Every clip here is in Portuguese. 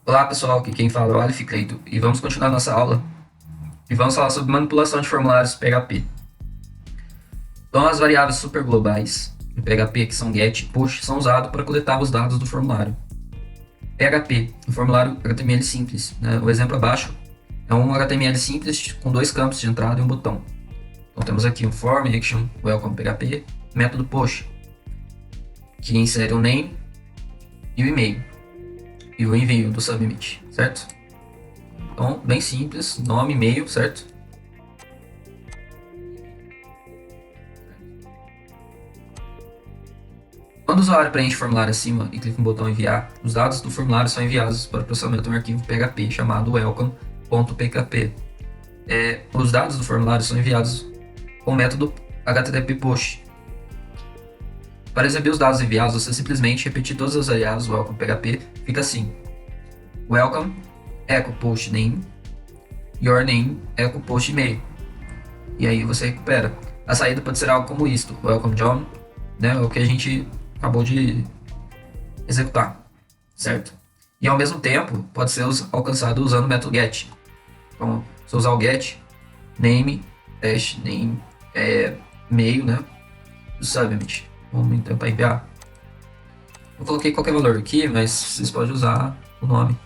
Olá pessoal, aqui quem fala é o Aleph Cleito e vamos continuar nossa aula e vamos falar sobre manipulação de formulários PHP. Então as variáveis superglobais em PHP, que são get e push, são usadas para coletar os dados do formulário. PHP, um formulário HTML simples, né? O exemplo abaixo é um HTML simples com dois campos de entrada e um botão. Então temos aqui um form, action, welcome PHP, método push, que insere o name e o e-mail e o envio do submit, certo? Então, bem simples, nome, e-mail, certo? Quando o usuário preenche o formulário acima e clica no botão enviar, os dados do formulário são enviados para o processamento em um arquivo PHP chamado welcome.php. Os dados do formulário são enviados com o método HTTP push. Para exibir os dados enviados, você simplesmente repetir todas as variáveis welcome PHP, fica assim: welcome echo post name, your name echo post email. E aí você recupera. A saída pode ser algo como isto: welcome John, né, o que a gente acabou de executar, certo? E ao mesmo tempo pode ser alcançado usando o método get. Então, se eu usar o get name dash name e-mail, né, do submit. Vamos tentar enviar. Eu coloquei qualquer valor aqui, mas vocês podem usar o nome.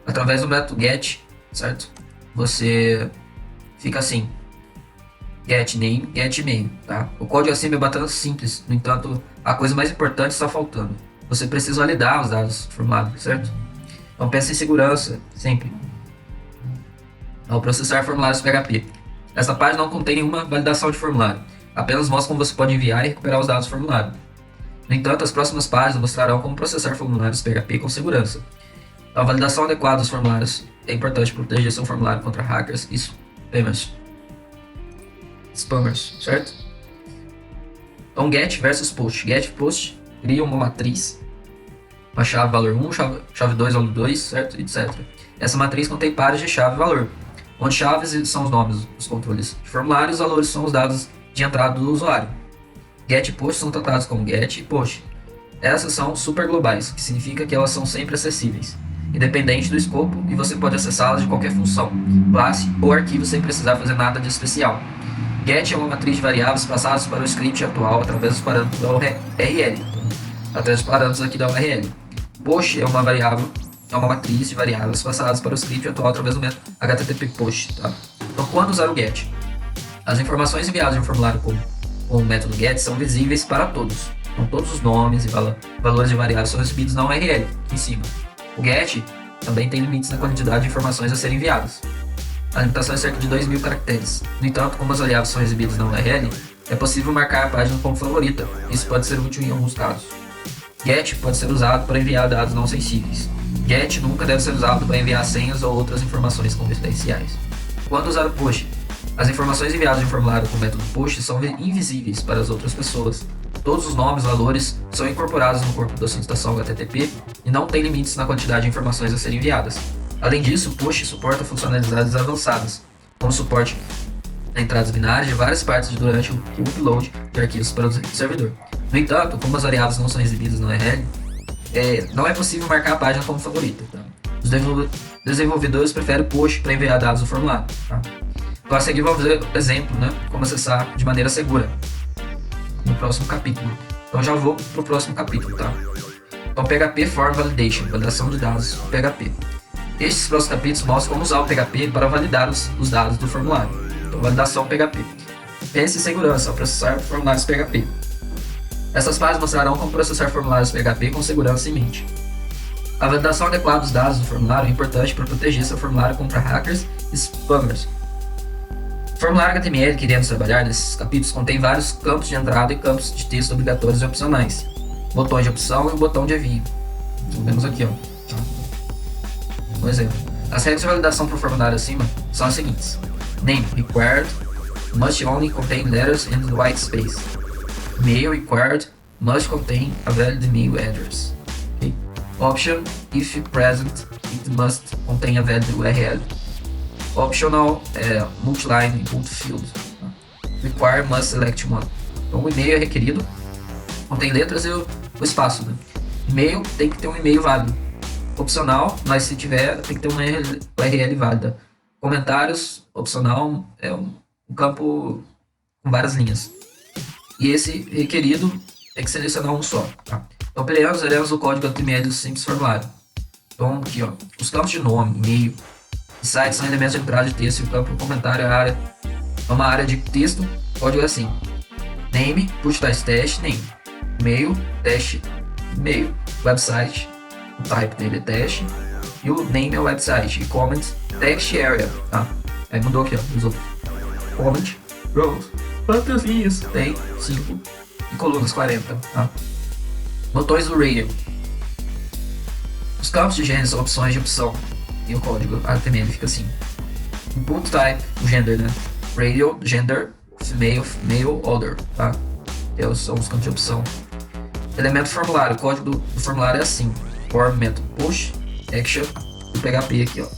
Através do método get, certo? Você fica assim: get name, get email, tá? O código acima é bastante simples, no entanto, a coisa mais importante está faltando. Você precisa validar os dados do formulário, certo? Então pense em segurança, sempre, ao processar formulários PHP. Essa página não contém nenhuma validação de formulário, apenas mostra como você pode enviar e recuperar os dados do formulário. No entanto, as próximas páginas mostrarão como processar formulários PHP com segurança. A validação adequada dos formulários é importante para proteger seu formulário contra hackers e spammers, certo? Então, get versus post. Get e post criam uma matriz, uma chave valor 1, chave 2 valor 2, certo? Etc. Essa matriz contém pares de chave e valor, onde chaves são os nomes dos controles de formulário e os valores são os dados de entrada do usuário. Get e post são tratados como get e post. Essas são super globais, que significa que elas são sempre acessíveis, independente do escopo, e você pode acessá-las de qualquer função, classe ou arquivo sem precisar fazer nada de especial. Get é uma matriz de variáveis passadas para o script atual através dos parâmetros da URL, através dos parâmetros aqui da URL. Post é uma matriz de variáveis passadas para o script atual através do método HTTP push, tá? Então, quando usar o get, as informações enviadas em um formulário com o método get são visíveis para todos. Então, todos os nomes e valores de variáveis são recebidos na URL aqui em cima. O get também tem limites na quantidade de informações a serem enviadas. A limitação é cerca de 2.000 caracteres. No entanto, como as variáveis são exibidas na URL, é possível marcar a página como favorita. Isso pode ser útil em alguns casos. Get pode ser usado para enviar dados não sensíveis. Get nunca deve ser usado para enviar senhas ou outras informações confidenciais. Quando usar o push, as informações enviadas em um formulário com o método push são invisíveis para as outras pessoas. Todos os nomes e valores são incorporados no corpo da solicitação HTTP e não tem limites na quantidade de informações a serem enviadas. Além disso, o push suporta funcionalidades avançadas, como suporte a entradas binárias de várias partes durante o upload de arquivos para o servidor. No entanto, como as variáveis não são exibidas na URL, não é possível marcar a página como favorita. Tá? Os desenvolvedores preferem push para enviar dados do formulário. Tá? Então, a seguir vamos ver exemplo, né, como acessar de maneira segura no próximo capítulo. Então já vou para o próximo capítulo, tá? Então, PHP Form Validation, validação de dados do PHP. Estes próximos capítulos mostram como usar o PHP para validar os dados do formulário. Então, validação PHP. Pense em segurança ao processar formulários PHP. Essas páginas mostrarão como processar formulários PHP com segurança em mente. A validação adequada dos dados do formulário é importante para proteger seu formulário contra hackers e spammers. O formulário HTML que iremos trabalhar nesses capítulos contém vários campos de entrada e campos de texto obrigatórios e opcionais, botões de opção e um botão de envio. Então, vemos aqui, ó. Por exemplo, as regras de validação para o formulário acima são as seguintes: name required must only contain letters and white space. Mail required must contain a valid email address. Okay? Option, if present, it must contain a valid URL. Optional, multiline input field. Require must select one. Então o e-mail é requerido, contém letras e o espaço. Né? E-mail tem que ter um e-mail válido. Opcional, mas se tiver, tem que ter uma URL válida. Comentários, opcional, é um campo com várias linhas. E esse requerido tem que selecionar um só. Tá? Então, veremos o código HTML do simples formulário. Então, aqui, ó, os campos de nome, e-mail e site são elementos de entrada de texto, e o campo comentário é uma área de texto. O código é assim: name, push teste, name, e-mail, teste, e-mail, website, o type dele é teste, e o name é o website, e comment, text area, tá? Aí mudou aqui, ó, usou comment, rows, quantas linhas? Tem 5 e colunas 40, tá? Botões do radio. Os campos de gênero são opções de opção, e o código HTML fica assim: input type, o gender, né? Radio, gender, female, male, other, tá? São os campos de opção. Elemento formulário, o código do formulário é assim: form, método push, action e PHP aqui, ó.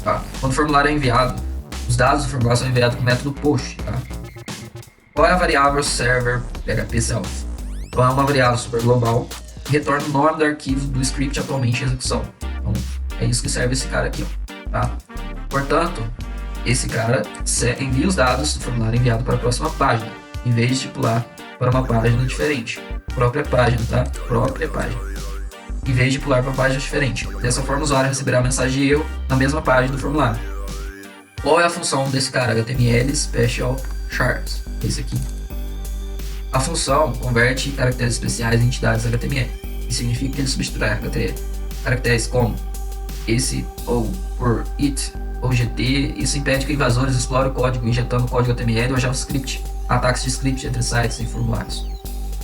Tá? Quando o formulário é enviado, os dados do formulário são enviados com o método push, tá? Qual é a variável server PHP self? Então é uma variável super global que retorna o nome do arquivo do script atualmente em execução. Então é isso que serve esse cara aqui, ó, tá? Portanto, esse cara envia os dados do formulário enviado para a próxima página, em vez de estipular para uma página diferente. Própria página, tá? Própria página. Em vez de pular para uma página diferente. Dessa forma, o usuário receberá a mensagem de erro na mesma página do formulário. Qual é a função desse cara? HTML Special Charts. Esse aqui. A função converte caracteres especiais em entidades HTML. Isso significa que ele subtrai caracteres como esse, ou, por, it, ou GT. Isso impede que invasores explorem o código injetando código HTML ou JavaScript. Ataques de script entre sites e formulários.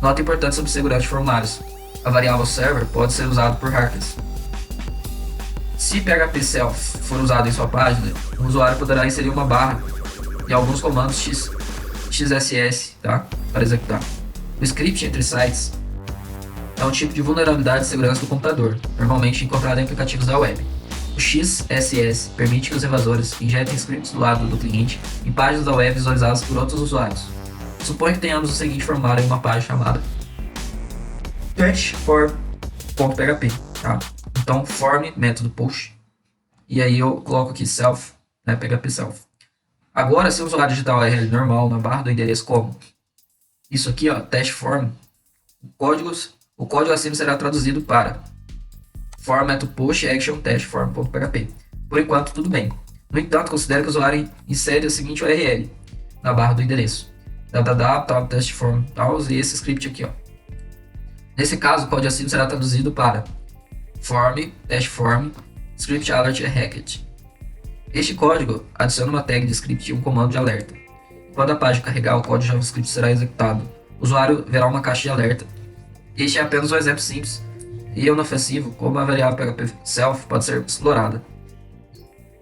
Nota importante sobre segurança de formulários. A variável server pode ser usada por hackers. Se PHP self for usado em sua página, o usuário poderá inserir uma barra e alguns comandos XSS, tá? Para executar. O script entre sites é um tipo de vulnerabilidade de segurança do computador, normalmente encontrado em aplicativos da web. O XSS permite que os invasores injetem scripts do lado do cliente em páginas da web visualizadas por outros usuários. Suponha que tenhamos o seguinte formulário em uma página chamada catchform.php, tá? Então, form, método push, e aí eu coloco aqui self, né, PHP self. Agora, se o usuário digitar o URL normal na barra do endereço como isso aqui, ó, test form, o código acima será traduzido para form, método push, action, test form.php. Por enquanto, tudo bem. No entanto, considere que o usuário insere a seguinte URL na barra do endereço: www.testform e esse script aqui, ó. Nesse caso, o código acima será traduzido para form, test form, script alert hacked. Este código adiciona uma tag de script e um comando de alerta. Quando a página carregar, o código JavaScript será executado. O usuário verá uma caixa de alerta. Este é apenas um exemplo simples e inofensivo como a variável PHP self pode ser explorada.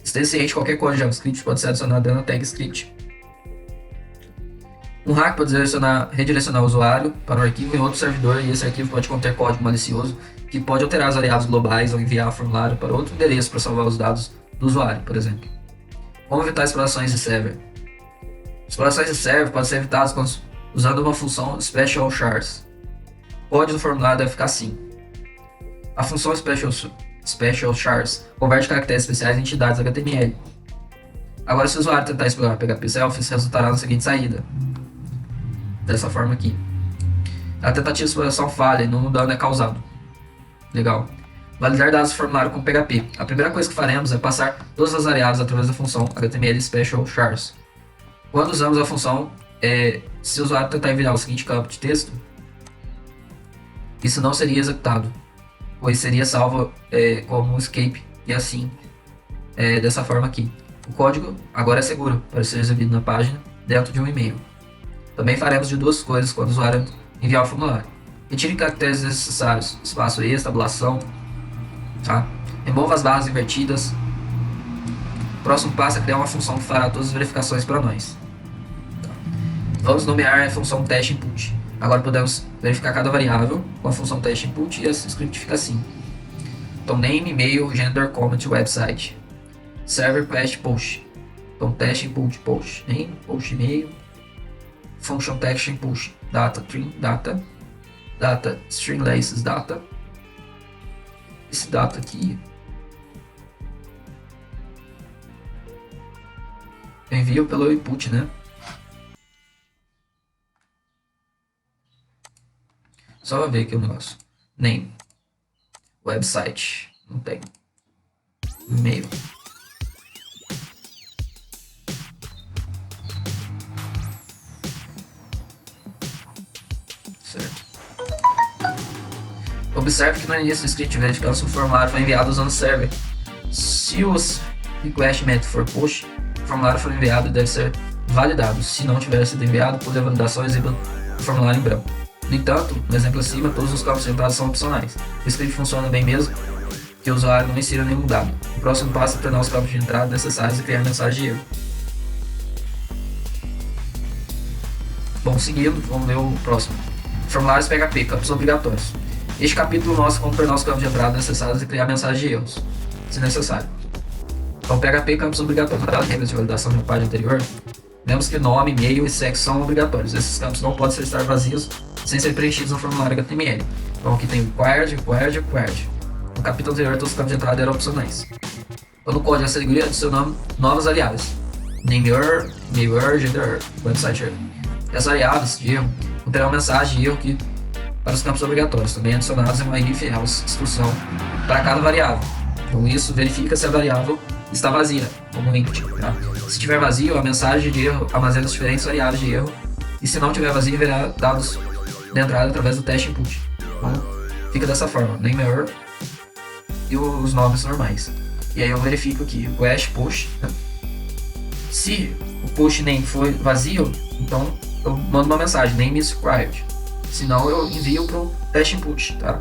Esteja ciente que qualquer código JavaScript pode ser adicionado dentro da tag script. Um hack pode redirecionar o usuário para um arquivo em outro servidor, e esse arquivo pode conter código malicioso que pode alterar as variáveis globais ou enviar o formulário para outro endereço para salvar os dados do usuário, por exemplo. Como evitar explorações de server? Explorações de server podem ser evitadas usando uma função Special Chars. O código do formulário deve ficar assim: a função Special Chars converte caracteres especiais em entidades HTML. Agora, se o usuário tentar explorar PHP self, isso resultará na seguinte saída: dessa forma aqui. A tentativa de exploração falha e nenhum dano é causado. Legal. Validar dados do formulário com PHP. A primeira coisa que faremos é passar todas as variáveis através da função HTML Special Chars. Quando usamos a função, se o usuário tentar enviar o seguinte campo de texto, isso não seria executado, pois seria salvo como escape, e assim, dessa forma aqui. O código agora é seguro para ser exibido na página dentro de um e-mail. Também faremos de duas coisas quando o usuário enviar o formulário: retire caracteres desnecessários, espaço extra, tabulação, tá? Remova as barras invertidas. O próximo passo é criar uma função que fará todas as verificações para nós. Tá? Vamos nomear a função test input. Agora podemos verificar cada variável com a função test input, e esse script fica assim: então, name, e-mail, gender, comment, website, server, quest, post. Então, test input, post, name, post, e-mail, function text input, data, string, data, string laces, data, esse dado aqui. Eu envio pelo input, né? Só ver aqui o negócio. Name. Website. Não tem. E-mail. Certo. Observe que no início do script verificando se o formulário foi enviado usando o server. Se os request method for push, o formulário foi enviado e deve ser validado. Se não tiver sido enviado, por validação exiba o formulário em branco. No entanto, no exemplo acima, todos os campos de entrada são opcionais. O script funciona bem mesmo que o usuário não insira nenhum dado. O próximo passo é treinar os campos de entrada necessários e criar mensagem de erro. Bom, seguindo, vamos ver o próximo. Formulários PHP, campos obrigatórios. Este capítulo mostra como treinar os campos de entrada necessários e criar mensagem de erros, se necessário. Então, PHP, campos obrigatórios. Dadas as regras de validação de uma página anterior, vemos que nome, e-mail e sexo são obrigatórios. Esses campos não podem estar vazios sem ser preenchidos no formulário HTML. Então, aqui tem required. No capítulo anterior, todos os campos de entrada eram opcionais. Então, no código a seguir, adicionamos novas variáveis. Name error, e-mail error, gender error, website error. Essas variáveis de erro conterão mensagem de erro que para os campos obrigatórios, também adicionados em uma if else instrução para cada variável. Com isso, verifica se a variável está vazia, como empty. Tá? Se estiver vazio, a mensagem de erro armazena as diferentes variáveis de erro, e se não estiver vazio, verá dados de entrada através do teste input. Então, fica dessa forma, name error e os nomes normais. E aí eu verifico aqui o hash push. Né? Se o push name for vazio, então eu mando uma mensagem, name is required. Senão eu envio para o teste input, tá?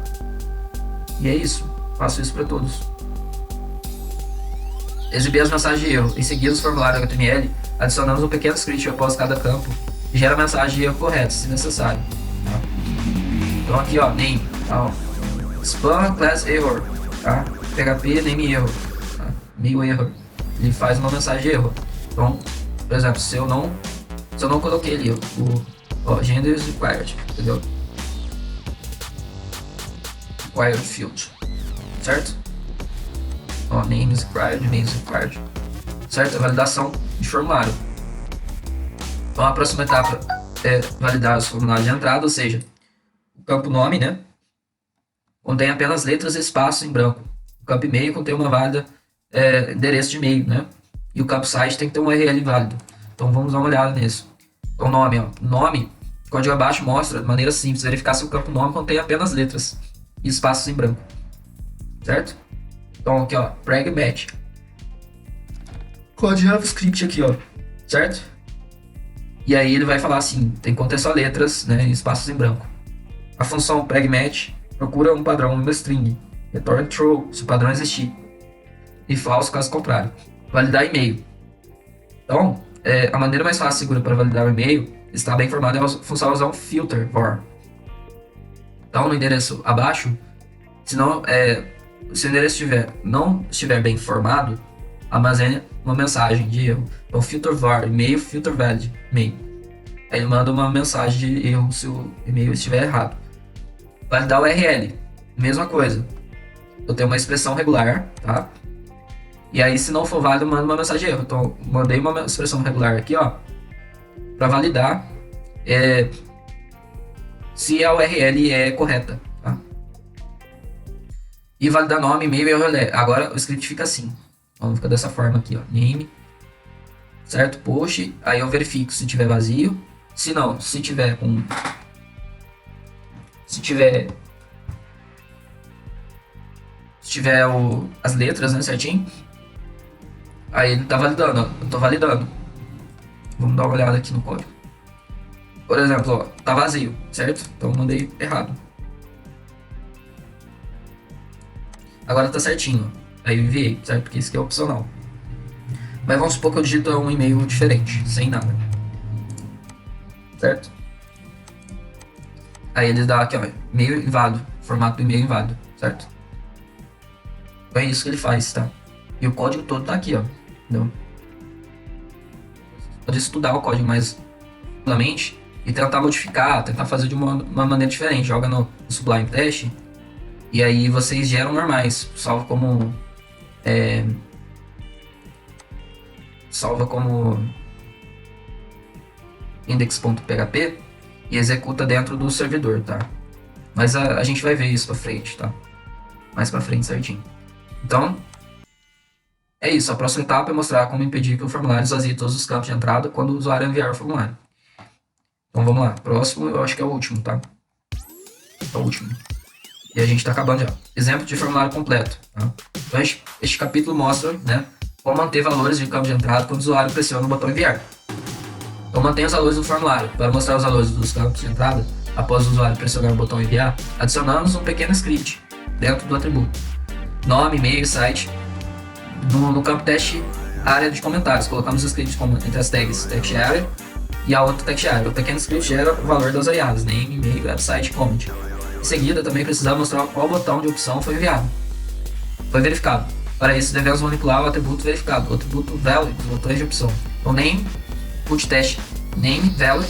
E é isso. Faço isso para todos. Exibir as mensagens de erro. Em seguida, os formulários HTML, adicionamos um pequeno script após cada campo e gera a mensagem de erro correta, se necessário. Tá? Então aqui, ó, name, tá, ó. Spam class error, tá? PHP name error, tá? Mail error. Ele faz uma mensagem de erro. Então, por exemplo, se eu não coloquei ali gender is required, entendeu? Required field, certo? Ó, name is required, certo? A validação de formulário. Então a próxima etapa é validar os formulários de entrada, ou seja, o campo nome, né? Contém apenas letras e espaços em branco. O campo e-mail contém uma válida endereço de e-mail, né? E o campo site tem que ter um URL válido. Então vamos dar uma olhada nisso. Então nome, ó. Nome, código abaixo mostra de maneira simples verificar se o campo nome contém apenas letras e espaços em branco, certo? Então aqui, ó, pragmat, código JavaScript aqui, ó, certo? E aí ele vai falar assim, tem que conter só letras, né, e espaços em branco. A função pragmat procura um padrão, uma string, return true se o padrão existir e false caso contrário. Validar e-mail. Então a maneira mais fácil e segura para validar o e-mail está bem informada é a função usar um filter var. Então no endereço abaixo, se o endereço não estiver bem formado, armazene uma mensagem de erro. Então filter var, e-mail, filter valid, e-mail. Aí ele manda uma mensagem de erro se o e-mail estiver errado. Validar o URL, mesma coisa. Eu tenho uma expressão regular, tá? E aí, se não for válido, eu mando uma mensagem de erro. Então, mandei uma expressão regular aqui, ó, para validar se a URL é correta, tá? E validar nome, e-mail e URL. Agora, o script fica assim. Então, fica dessa forma aqui, ó, name, certo? Push, aí eu verifico se tiver vazio. Se não, se tiver as letras, né, certinho. Aí ele tá validando, ó. Eu tô validando. Vamos dar uma olhada aqui no código. Por exemplo, ó, tá vazio, certo? Então eu mandei errado. Agora tá certinho, ó. Aí eu enviei, certo? Porque isso aqui é opcional. Mas vamos supor que eu digito um e-mail diferente, sem nada. Certo? Aí ele dá aqui, ó, e-mail inválido, formato do e-mail inválido, certo? Então é isso que ele faz, tá? E o código todo tá aqui, ó. Entendeu? Pode estudar o código mais amplamente e tentar modificar, tentar fazer de uma maneira diferente. Joga no Sublime Text E aí vocês geram normais, salva como index.php e executa dentro do servidor, tá? Mas a gente vai ver isso pra frente, tá? Mais pra frente certinho. Então, é isso. A próxima etapa é mostrar como impedir que o formulário esvazie todos os campos de entrada quando o usuário enviar o formulário. Então vamos lá. Próximo, eu acho que é o último, tá? É o último. E a gente está acabando já. Exemplo de formulário completo. Tá? Então este capítulo mostra, né, como manter valores de campo de entrada quando o usuário pressiona o botão enviar. Então mantenha os valores do formulário. Para mostrar os valores dos campos de entrada, após o usuário pressionar o botão enviar, adicionamos um pequeno script dentro do atributo. Nome, e-mail, site. No campo teste, área de comentários. Colocamos o script entre as tags text area e a outra text area. O pequeno script gera o valor das variáveis, name, e-mail, website, comment. Em seguida, também precisamos mostrar qual botão de opção foi enviado. Foi verificado. Para isso, devemos manipular o atributo verificado, o atributo value dos botões de opção. Então, name, put teste, name, value,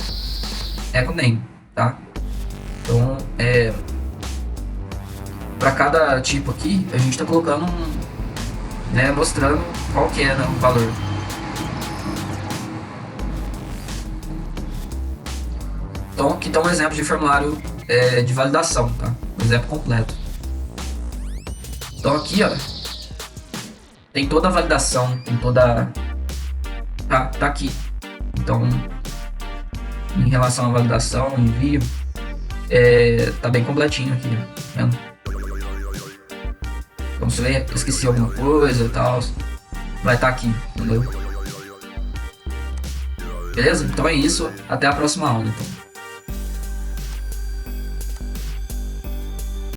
echo name, tá? Então, para cada tipo aqui, a gente está colocando mostrando qual que é, né, o valor. Então, aqui está um exemplo de formulário de validação, tá? Um exemplo completo. Então aqui, ó, tem toda a validação, tem toda... Tá aqui. Então, em relação à validação, envio, tá bem completinho aqui, ó, vendo? Então, se eu esqueci alguma coisa e tal, vai estar aqui, entendeu? Beleza? Então é isso, até a próxima aula, então.